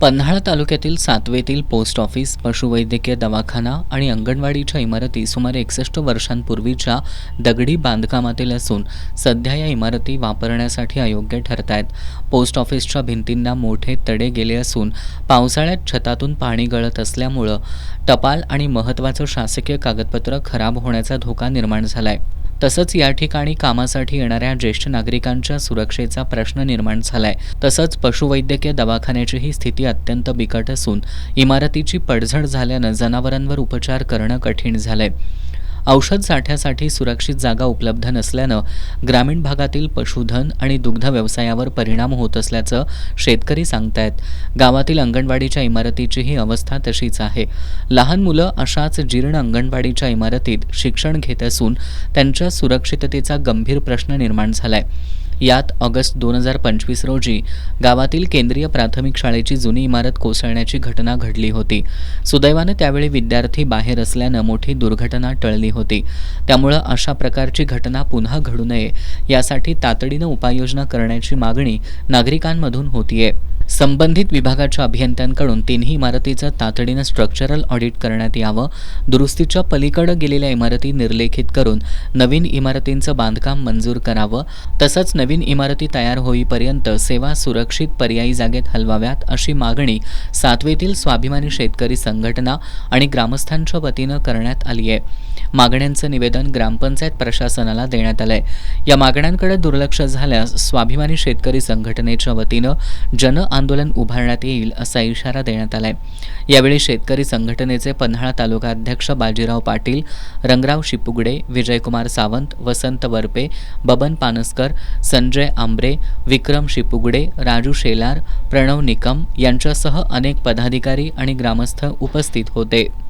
पन्हाळा तालुक्यातील सातवेतील post office, पशुवैद्यकीय दवाखाना आणि अंगणवाडीच्या इमारती सुमारे 61 वर्षांपूर्वीच्या दगडी बांधकामातील असून सध्या या इमारती वापरण्यासाठी अयोग्य ठरत आहेत. पोस्ट ऑफिसच्या भिंतींना मोठे तडे गेले असून पावसाळ्यात छतातून पाणी गळत असल्यामुळं टपाल आणि महत्त्वाचं शासकीय कागदपत्र खराब होण्याचा धोका निर्माण झालाय. तसंच या ठिकाणी कामासाठी येणाऱ्या ज्येष्ठ नागरिकांच्या सुरक्षेचा प्रश्न निर्माण झालाय. तसंच पशुवैद्यकीय दवाखान्याचीही स्थिती अत्यंत बिकट असून इमारतीची पडझड झाल्यानं जनावरांवर उपचार करणं कठीण झालंय. औषध साठ्यासाठी सुरक्षित जागा उपलब्ध नसल्यानं ग्रामीण भागातील पशुधन आणि दुग्ध व्यवसायावर परिणाम होत असल्याचं शेतकरी सांगतायत. गावातील अंगणवाडीच्या इमारतीचीही अवस्था तशीच आहे. लहान मुलं अशाच जीर्ण अंगणवाडीच्या इमारतीत शिक्षण घेत असून त्यांच्या सुरक्षिततेचा गंभीर प्रश्न निर्माण झालाय. यात ऑगस्ट 2025 रोजी गावातील केंद्रीय प्राथमिक शाळेची जुनी इमारत कोसळण्याची घटना घडली होती. सुदैवानं त्यावेळी विद्यार्थी बाहेर असल्यानं मोठी दुर्घटना टळली होती. त्यामुळं अशा प्रकारची घटना पुन्हा घडू नये यासाठी तातडीनं उपाययोजना करण्याची मागणी नागरिकांमधून होतीये. संबंधित विभागाच्या अभियंत्यांकडून तिन्ही इमारतीचं तातडीनं स्ट्रक्चरल ऑडिट करण्यात यावं. दुरुस्तीच्या पलीकडे गेलेल्या इमारती निर्लेखित करून नवीन इमारतींचं बांधकाम मंजूर करावं. तसंच नवीन इमारती तयार होईपर्यंत सेवा सुरक्षित पर्यायी जागेत हलवाव्यात अशी मागणी सातवेतील स्वाभिमानी शेतकरी संघटना आणि ग्रामस्थांच्या वतीनं करण्यात आली आहे. मागण्यांचं निवेदन ग्रामपंचायत प्रशासनाला देण्यात आलंय. या मागण्यांकडे दुर्लक्ष झाल्यास स्वाभिमानी शेतकरी संघटनेच्या वतीनं जन आंदोलन उभारण्यात येईल असा इशारा देण्यात आलाय. यावेळी शेतकरी संघटनेचे पन्हाळा तालुका अध्यक्ष बाजीराव पाटील, रंगराव शिपुगडे, विजयकुमार सावंत, वसंत वरपे, बबन पानसकर, संजय आंब्रे, विक्रम शिपुगडे, राजू शेलार, प्रणव निकम यांच्यासह अनेक पदाधिकारी आणि ग्रामस्थ उपस्थित होते.